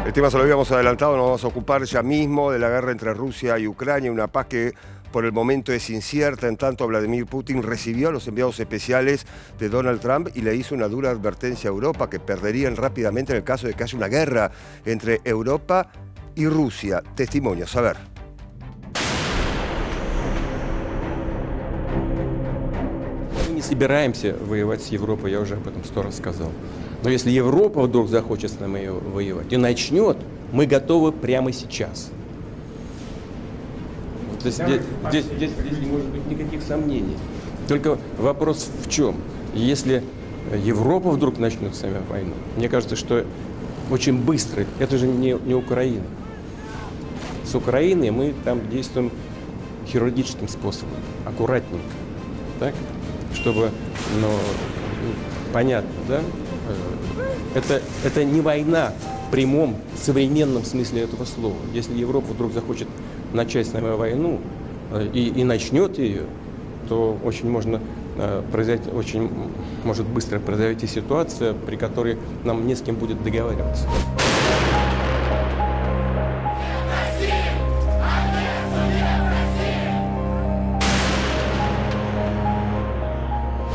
El tema se lo habíamos adelantado, nos vamos a ocupar ya mismo de la guerra entre Rusia y Ucrania, una paz que por el momento es incierta. En tanto, Vladimir Putin recibió a los enviados especiales de Donald Trump y le hizo una dura advertencia a Europa que perderían rápidamente en el caso de que haya una guerra entre Europa y Rusia. Testimonios, a ver. Мы не собираемся воевать с Европой, я уже об этом 100 раз сказал. Но если Европа вдруг захочет с нами воевать и начнет, мы готовы прямо сейчас. Вот здесь не может быть никаких сомнений. Только вопрос в чем? Если Европа вдруг начнет с нами войну, мне кажется, что очень быстро, это же не Украина. С Украиной мы там действуем хирургическим способом, аккуратненько, так? Чтобы, понятно, да? Это не война в прямом, современном смысле этого слова. Если Европа вдруг захочет начать с нами войну и начнет ее, то очень может быстро произойти ситуация, при которой нам не с кем будет договариваться.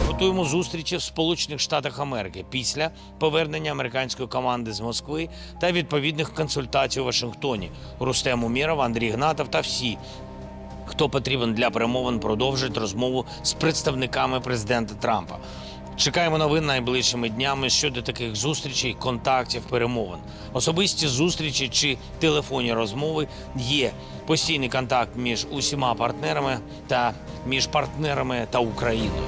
Готуємо зустрічі в Сполучених Штатах Америки після повернення американської команди з Москви та відповідних консультацій у Вашингтоні. Рустем Умєров, Андрій Гнатов та всі, хто потрібен для перемовин, продовжать розмову з представниками президента Трампа. Чекаємо новин найближчими днями щодо таких зустрічей, контактів, перемовин. Особисті зустрічі чи телефонні розмови є. Постійний контакт між усіма партнерами та між партнерами та Україною.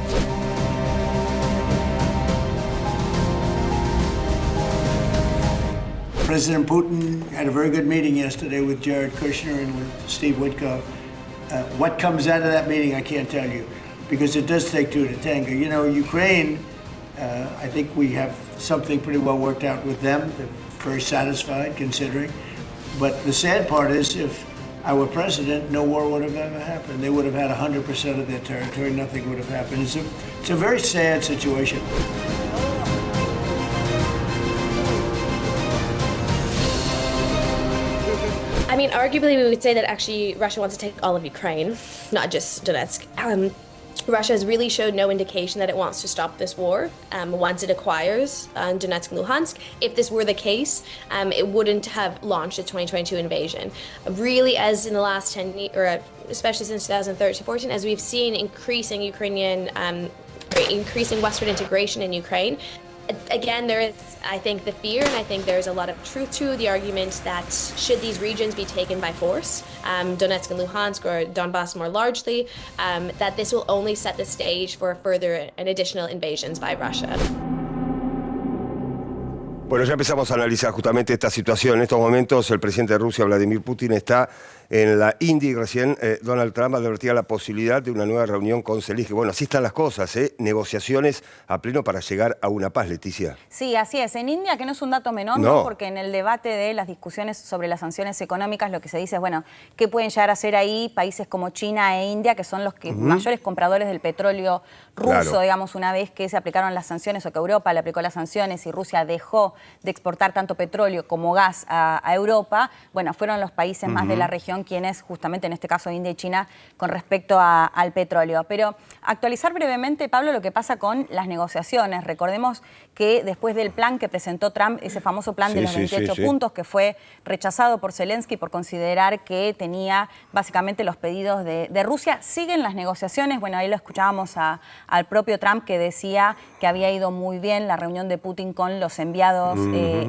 President Putin had a very good meeting yesterday with Jared Kushner and with Steve Witkoff. What comes out of that meeting, I can't tell you, because it does take two to tango. You know, Ukraine, I think we have something pretty well worked out with them. They're very satisfied, considering. But the sad part is, if I were president, no war would have ever happened. They would have had 100% of their territory. Nothing would have happened. It's a very sad situation. I mean, arguably, we would say that actually Russia wants to take all of Ukraine, not just Donetsk. Russia has really showed no indication that it wants to stop this war once it acquires Donetsk and Luhansk. If this were the case, it wouldn't have launched its 2022 invasion. Really, as in the last 10 years, or especially since 2013-14, as we've seen increasing increasing Western integration in Ukraine, again, there is, I think, the fear, and I think there's a lot of truth to the argument that should these regions be taken by force, Donetsk and Luhansk, or Donbass more largely, that this will only set the stage for further and additional invasions by Russia. Bueno, ya empezamos a analizar justamente esta situación. En estos momentos el presidente de Rusia, Vladimir Putin, está en la India y recién Donald Trump advertía la posibilidad de una nueva reunión con Zelensky. Bueno, así están las cosas, negociaciones a pleno para llegar a una paz, Leticia. Sí, así es. En India, que no es un dato menor, no, porque en el debate de las discusiones sobre las sanciones económicas lo que se dice es, bueno, ¿qué pueden llegar a hacer ahí países como China e India, que son los mayores compradores del petróleo ruso, claro, digamos, una vez que se aplicaron las sanciones o que Europa le aplicó las sanciones y Rusia dejó de exportar tanto petróleo como gas a Europa? Bueno, fueron los países más de la región quienes, justamente en este caso India y China, con respecto al petróleo. Pero actualizar brevemente, Pablo, lo que pasa con las negociaciones. Recordemos que después del plan que presentó Trump, ese famoso plan de los 28 puntos, que fue rechazado por Zelensky por considerar que tenía básicamente los pedidos de Rusia, siguen las negociaciones. Bueno, ahí lo escuchábamos al propio Trump, que decía que había ido muy bien la reunión de Putin con los enviados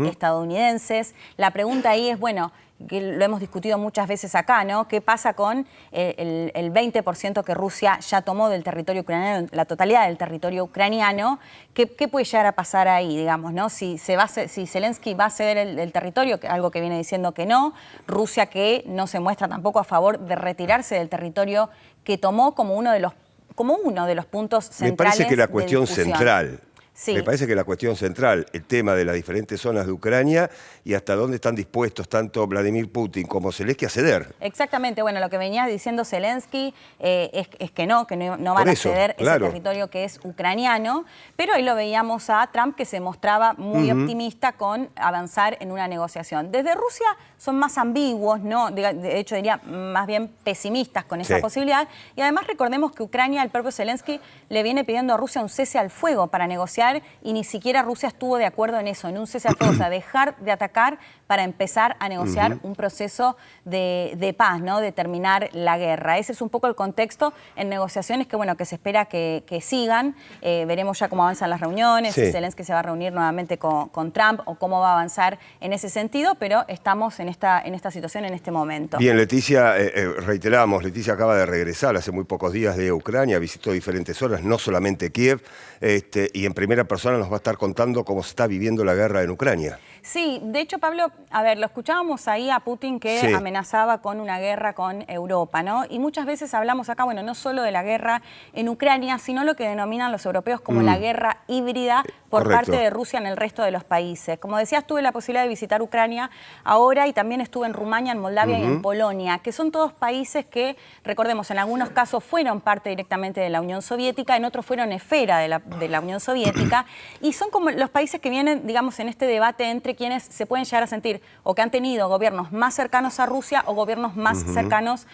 estadounidenses. La pregunta ahí es, bueno, que lo hemos discutido muchas veces acá, ¿no? ¿Qué pasa con el 20% que Rusia ya tomó del territorio ucraniano, la totalidad del territorio ucraniano? ¿Qué puede llegar a pasar ahí, digamos, ¿no? Si Zelensky va a ceder el territorio, algo que viene diciendo que no, Rusia que no se muestra tampoco a favor de retirarse del territorio que tomó como uno de los puntos centrales. Me parece que la cuestión central Sí. Me parece que la cuestión central, el tema de las diferentes zonas de Ucrania y hasta dónde están dispuestos tanto Vladimir Putin como Zelensky a ceder. Exactamente, bueno, lo que venía diciendo Zelensky es que no van a ceder ese territorio que es ucraniano, pero ahí lo veíamos a Trump que se mostraba muy optimista con avanzar en una negociación. Desde Rusia son más ambiguos, ¿no? De hecho diría más bien pesimistas con esa posibilidad, y además recordemos que Ucrania, el propio Zelensky, le viene pidiendo a Rusia un cese al fuego para negociar y ni siquiera Rusia estuvo de acuerdo en eso, en un cese al fuego, o sea, dejar de atacar para empezar a negociar un proceso de paz, ¿no? De terminar la guerra. Ese es un poco el contexto en negociaciones que, bueno, que se espera que sigan. Veremos ya cómo avanzan las reuniones, si Zelensky se va a reunir nuevamente con Trump o cómo va a avanzar en ese sentido, pero estamos en esta situación en este momento. Bien, Leticia, reiteramos, Leticia acaba de regresar hace muy pocos días de Ucrania, visitó diferentes zonas, no solamente Kiev, y en primera persona nos va a estar contando cómo se está viviendo la guerra en Ucrania. Sí, de hecho, Pablo, a ver, lo escuchábamos ahí a Putin que amenazaba con una guerra con Europa, ¿no? Y muchas veces hablamos acá, bueno, no solo de la guerra en Ucrania, sino lo que denominan los europeos como la guerra híbrida por parte de Rusia en el resto de los países. Como decías, tuve la posibilidad de visitar Ucrania ahora y también estuve en Rumania, en Moldavia y en Polonia, que son todos países que, recordemos, en algunos casos fueron parte directamente de la Unión Soviética, en otros fueron esfera de la Unión Soviética, y son como los países que vienen, digamos, en este debate entre quienes se pueden llegar a sentir o que han tenido gobiernos más cercanos a Rusia o gobiernos más cercanos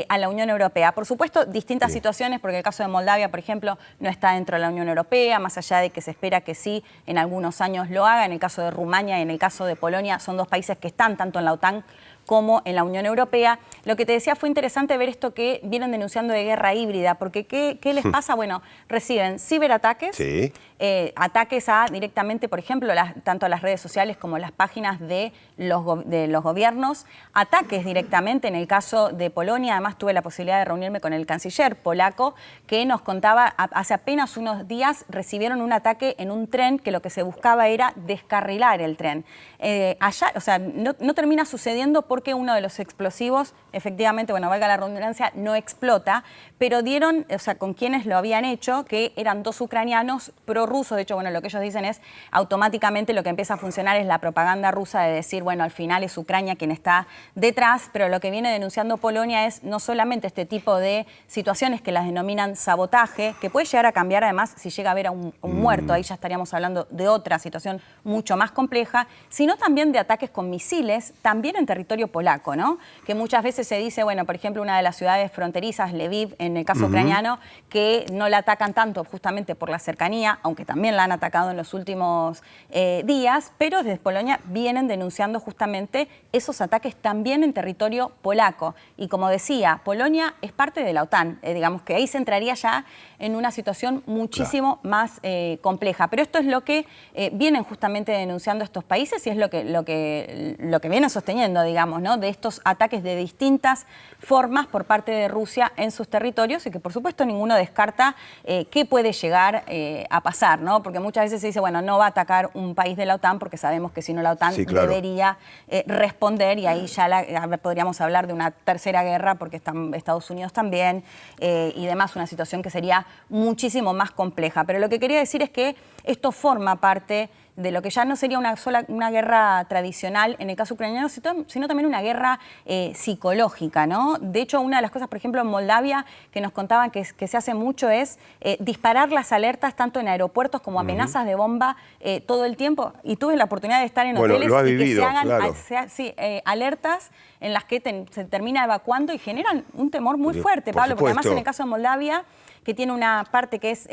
a la Unión Europea. Por supuesto, distintas situaciones, porque el caso de Moldavia, por ejemplo, no está dentro de la Unión Europea, más allá de que se espera que sí, en algunos años lo haga. En el caso de Rumania y en el caso de Polonia, son dos países que están tanto en la OTAN como en la Unión Europea. Lo que te decía, fue interesante ver esto que vienen denunciando de guerra híbrida, porque ¿qué les pasa? Bueno, reciben ciberataques, ataques a directamente, por ejemplo, tanto a las redes sociales como las páginas de los gobiernos, ataques directamente. En el caso de Polonia, además tuve la posibilidad de reunirme con el canciller polaco, que nos contaba, hace apenas unos días recibieron un ataque en un tren que lo que se buscaba era descarrilar el tren. Allá, o sea, no termina sucediendo porque uno de los explosivos, efectivamente, bueno, valga la redundancia, no explota, pero dieron, o sea, con quienes lo habían hecho, que eran dos ucranianos prorrusos. De hecho, bueno, lo que ellos dicen es, automáticamente lo que empieza a funcionar es la propaganda rusa de decir, bueno, al final es Ucrania quien está detrás, pero lo que viene denunciando Polonia es no solamente este tipo de situaciones que las denominan sabotaje, que puede llegar a cambiar además si llega a haber a un muerto, ahí ya estaríamos hablando de otra situación mucho más compleja, sino también de ataques con misiles, también en territorio polaco, ¿no? Que muchas veces se dice, bueno, por ejemplo, una de las ciudades fronterizas, Lviv, en el caso ucraniano, que no la atacan tanto justamente por la cercanía, aunque también la han atacado en los últimos días, pero desde Polonia vienen denunciando justamente esos ataques también en territorio polaco. Y como decía, Polonia es parte de la OTAN, digamos que ahí se entraría ya en una situación muchísimo más compleja. Pero esto es lo que vienen justamente denunciando estos países y es lo que vienen sosteniendo, digamos, ¿no? De estos ataques de distintas formas por parte de Rusia en sus territorios y que por supuesto ninguno descarta qué puede llegar a pasar, ¿no? Porque muchas veces se dice, bueno, no va a atacar un país de la OTAN porque sabemos que si no la OTAN debería responder y ahí ya podríamos hablar de una tercera guerra porque están Estados Unidos también y demás, una situación que sería muchísimo más compleja. Pero lo que quería decir es que esto forma parte de lo que ya no sería una guerra tradicional en el caso ucraniano, sino también una guerra psicológica, ¿no? De hecho, una de las cosas, por ejemplo, en Moldavia, que nos contaban que se hace mucho es disparar las alertas tanto en aeropuertos como amenazas de bomba todo el tiempo. Y tuve la oportunidad de estar en hoteles y que se hagan alertas en las que se termina evacuando y generan un temor muy fuerte, Pablo, porque además en el caso de Moldavia, que tiene una parte que es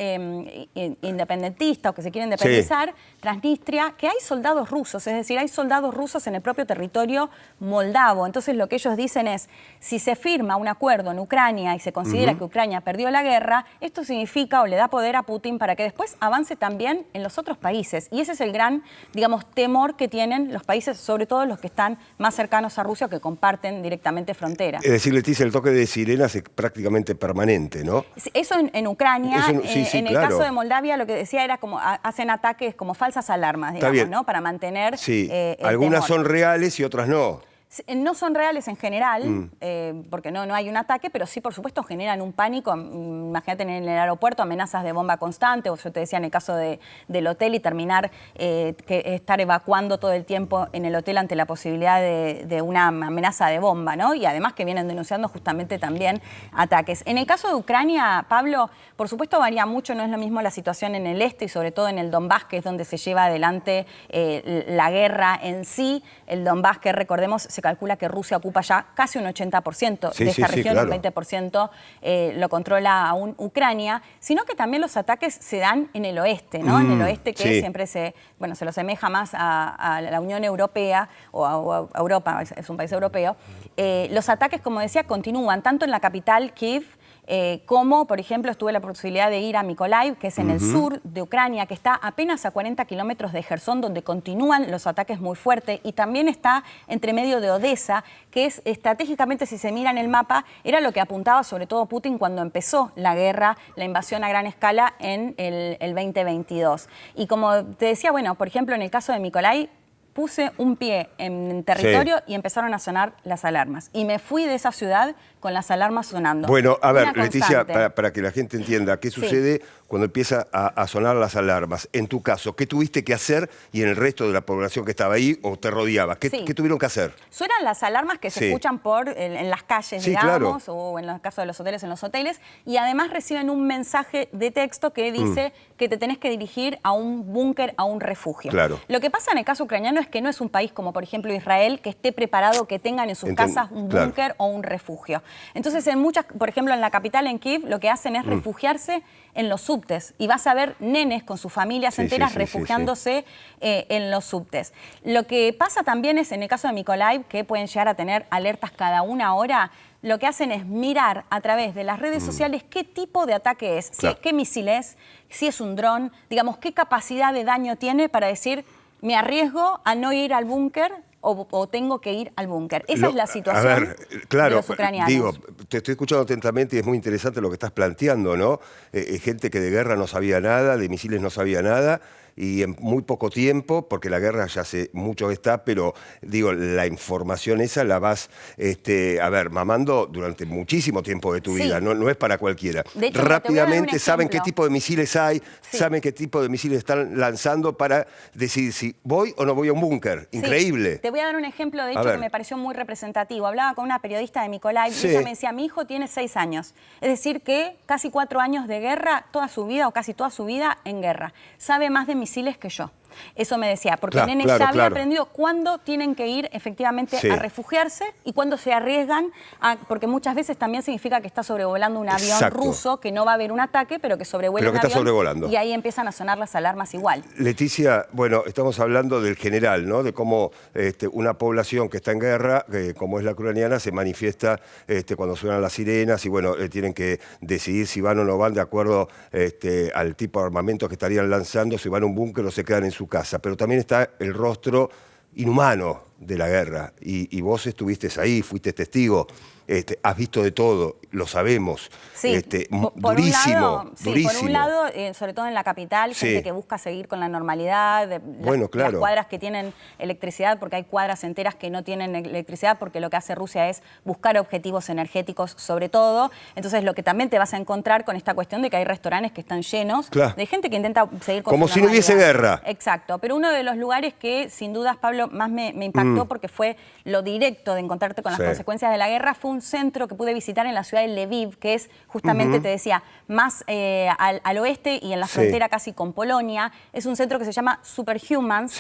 independentista o que se quiere independizar, Transnistria, que hay soldados rusos, es decir, hay soldados rusos en el propio territorio moldavo. Entonces lo que ellos dicen es, si se firma un acuerdo en Ucrania y se considera que Ucrania perdió la guerra, esto significa o le da poder a Putin para que después avance también en los otros países. Y ese es el gran, digamos, temor que tienen los países, sobre todo los que están más cercanos a Rusia o que comparten directamente frontera. Es decir, Leticia, el toque de sirenas es prácticamente permanente, ¿no? Eso en Ucrania, en el caso de Moldavia, lo que decía era como hacen ataques como falsas alarmas, digamos, ¿no? Para mantener algunas temor. son reales y otras no. No son reales en general, porque no hay un ataque, pero sí, por supuesto, generan un pánico. Imagínate en el aeropuerto amenazas de bomba constante, o yo te decía en el caso del hotel y terminar estar evacuando todo el tiempo en el hotel ante la posibilidad de una amenaza de bomba, ¿no? Y además que vienen denunciando justamente también ataques. En el caso de Ucrania, Pablo, por supuesto varía mucho, no es lo mismo la situación en el este y sobre todo en el Donbass, que es donde se lleva adelante la guerra en sí. El Donbass, que recordemos, se calcula que Rusia ocupa ya casi un 80% de esta región, claro. Un 20% lo controla aún Ucrania, sino que también los ataques se dan en el oeste, ¿no? En el oeste que siempre se lo asemeja más a la Unión Europea o a Europa, es un país europeo. Los ataques, como decía, continúan tanto en la capital, Kiev, como, por ejemplo, tuve la posibilidad de ir a Mykolaiv, que es en el sur de Ucrania, que está apenas a 40 kilómetros de Jersón, donde continúan los ataques muy fuertes, y también está entre medio de Odessa, que es estratégicamente, si se mira en el mapa, era lo que apuntaba sobre todo Putin cuando empezó la guerra, la invasión a gran escala en el 2022. Y como te decía, bueno, por ejemplo, en el caso de Mykolaiv, puse un pie en territorio y empezaron a sonar las alarmas. Y me fui de esa ciudad con las alarmas sonando. Bueno, a ver, Leticia, para que la gente entienda, ¿qué sucede cuando empieza a sonar las alarmas? En tu caso, ¿qué tuviste que hacer y en el resto de la población que estaba ahí o te rodeaba? ¿Qué tuvieron que hacer? Suenan las alarmas que se escuchan en las calles, digamos, o en el caso de los hoteles, en los hoteles, y además reciben un mensaje de texto que dice que te tenés que dirigir a un búnker, a un refugio. Claro. Lo que pasa en el caso ucraniano es que no es un país como, por ejemplo, Israel, que esté preparado, que tengan en sus casas un búnker o un refugio. Entonces, en muchas, por ejemplo, en la capital, en Kiev, lo que hacen es refugiarse en los subtes. Y vas a ver nenes con sus familias enteras refugiándose en los subtes. Lo que pasa también es, en el caso de Mykolaiv, que pueden llegar a tener alertas cada una hora, lo que hacen es mirar a través de las redes sociales qué tipo de ataque es, qué misil es, si es un dron, digamos, qué capacidad de daño tiene para decir, me arriesgo a no ir al búnker o tengo que ir al búnker. Esa es la situación de los ucranianos. Digo, te estoy escuchando atentamente y es muy interesante lo que estás planteando, ¿no? Gente que de guerra no sabía nada, de misiles no sabía nada, y en muy poco tiempo, porque la guerra ya hace mucho que está, pero digo, la información esa la vas, mamando durante muchísimo tiempo de tu vida, no es para cualquiera. De hecho, rápidamente saben qué tipo de misiles hay, saben qué tipo de misiles están lanzando para decidir si voy o no voy a un búnker. Increíble. Te voy a dar un ejemplo, de hecho, que me pareció muy representativo. Hablaba con una periodista de Mykolaiv y ella me decía, mi hijo tiene 6 años. Es decir, que casi 4 años de guerra, toda su vida o casi toda su vida en guerra. Sabe más de misiles que yo. Eso me decía, porque el nene ya había aprendido cuándo tienen que ir efectivamente a refugiarse y cuándo se arriesgan, porque muchas veces también significa que está sobrevolando un avión ruso, que no va a haber un ataque, pero que sobrevuela un avión sobrevolando. Y ahí empiezan a sonar las alarmas igual. Leticia, bueno, estamos hablando del general, ¿no? De cómo una población que está en guerra, como es la ucraniana, se manifiesta cuando suenan las sirenas y bueno, tienen que decidir si van o no van de acuerdo al tipo de armamento que estarían lanzando, si van a un búnker o se quedan en su casa, pero también está el rostro inhumano de la guerra y vos estuviste ahí, fuiste testigo, has visto de todo, lo sabemos, durísimo, durísimo. Por un lado, sobre todo en la capital, gente que busca seguir con la normalidad, las cuadras que tienen electricidad, porque hay cuadras enteras que no tienen electricidad, porque lo que hace Rusia es buscar objetivos energéticos sobre todo. Entonces, lo que también te vas a encontrar con esta cuestión de que hay restaurantes que están llenos de gente que intenta seguir con como su si no hubiese guerra. Exacto, pero uno de los lugares que sin dudas, Pablo, más me impactó porque fue lo directo de encontrarte con las consecuencias de la guerra, fue un centro que pude visitar en la ciudad de Lviv, que es justamente, te decía, más al oeste y en la frontera casi con Polonia. Es un centro que se llama Superhumans,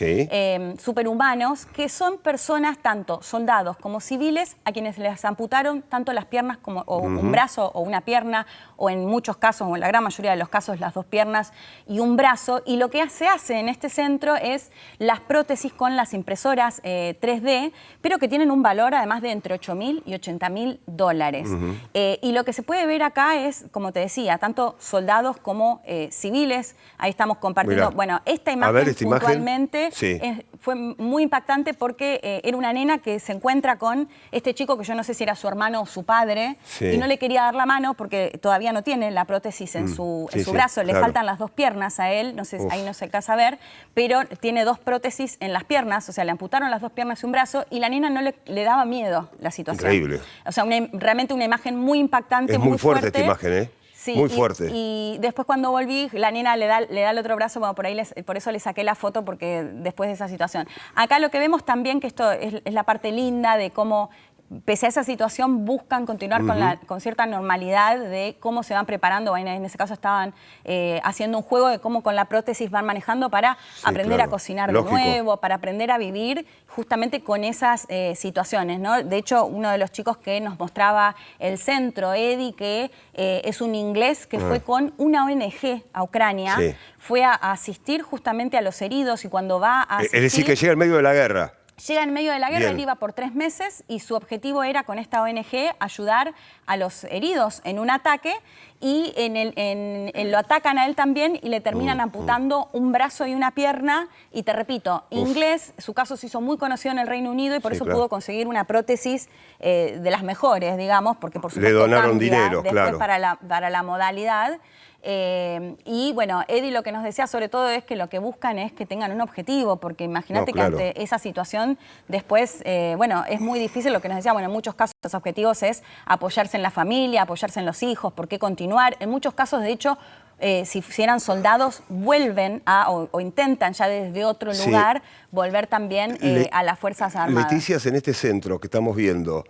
superhumanos, que son personas, tanto soldados como civiles, a quienes les amputaron tanto las piernas como un brazo o una pierna, o en muchos casos, o en la gran mayoría de los casos, las 2 piernas y un brazo. Y lo que se hace en este centro es las prótesis con las impresoras 3D, pero que tienen un valor además de entre $8.000 y $80.000. Y lo que se puede ver acá es, como te decía, tanto soldados como civiles. Ahí estamos compartiendo. Mirá. Bueno, esta imagen puntualmente fue muy impactante porque era una nena que se encuentra con este chico que yo no sé si era su hermano o su padre y no le quería dar la mano porque todavía no tiene la prótesis en su brazo. Le faltan las 2 piernas a él, no sé, ahí no se alcanza a ver, pero tiene 2 prótesis en las piernas, o sea, le amputaron las 2 piernas piernas y un brazo, y la nena no le daba miedo la situación. Increíble. O sea, realmente una imagen muy impactante, Es muy fuerte esta imagen, ¿eh? Sí, muy fuerte. Y después cuando volví, la nena le da el otro brazo, bueno, por eso le saqué la foto, porque después de esa situación. Acá lo que vemos también, que esto es la parte linda de cómo, pese a esa situación, buscan continuar con cierta normalidad de cómo se van preparando. En ese caso estaban haciendo un juego de cómo con la prótesis van manejando para aprender a cocinar de nuevo, para aprender a vivir justamente con esas situaciones, ¿no? De hecho, uno de los chicos que nos mostraba el centro, Eddie, que es un inglés que fue con una ONG a Ucrania, fue a asistir justamente a los heridos, y cuando va a asistir... Es decir, que llega en medio de la guerra. Llega en medio de la guerra, Bien. él iba por 3 meses y su objetivo era con esta ONG ayudar a los heridos en un ataque, y lo atacan a él también y le terminan amputando un brazo y una pierna. Y te repito, inglés, su caso se hizo muy conocido en el Reino Unido y por eso pudo conseguir una prótesis de las mejores, digamos, porque por supuesto le donaron cambia dinero, después claro. para la modalidad. Y bueno, Eddie lo que nos decía sobre todo es que lo que buscan es que tengan un objetivo, porque imagínate que ante esa situación después, bueno, es muy difícil. Lo que nos decía, bueno, en muchos casos los objetivos es apoyarse en la familia, apoyarse en los hijos, ¿por qué continuar? En muchos casos, de hecho, si eran soldados, vuelven o intentan ya desde otro lugar volver también a las Fuerzas Armadas. Leticia, en este centro que estamos viendo,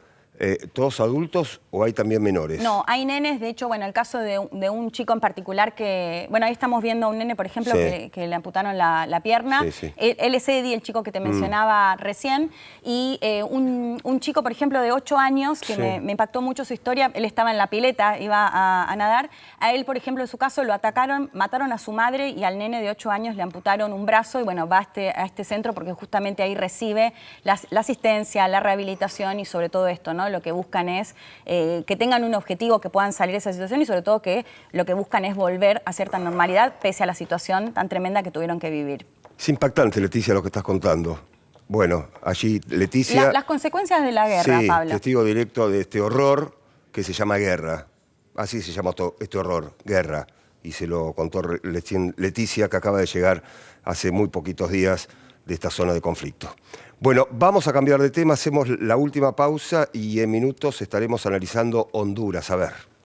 ¿todos adultos o hay también menores? No, hay nenes. De hecho, bueno, el caso de un chico en particular que... Bueno, ahí estamos viendo a un nene, por ejemplo, que le amputaron la pierna. Él es Eddie, el chico que te mencionaba recién. Y un chico, por ejemplo, de 8 años, que me impactó mucho su historia. Él estaba en la pileta, iba a nadar. A él, por ejemplo, en su caso, lo atacaron, mataron a su madre, y al nene de 8 años le amputaron un brazo. Y bueno, va a este centro porque justamente ahí recibe la asistencia, la rehabilitación y sobre todo esto, ¿no? Lo que buscan es que tengan un objetivo, que puedan salir de esa situación, y sobre todo que lo que buscan es volver a cierta normalidad pese a la situación tan tremenda que tuvieron que vivir. Es impactante, Leticia, lo que estás contando. Bueno, allí Leticia... Las consecuencias de la guerra, Pablo. Testigo directo de este horror que se llama guerra. Así se llama este horror, guerra. Y se lo contó Leticia, que acaba de llegar hace muy poquitos días de esta zona de conflicto. Bueno, vamos a cambiar de tema, hacemos la última pausa y en minutos estaremos analizando Honduras. A ver.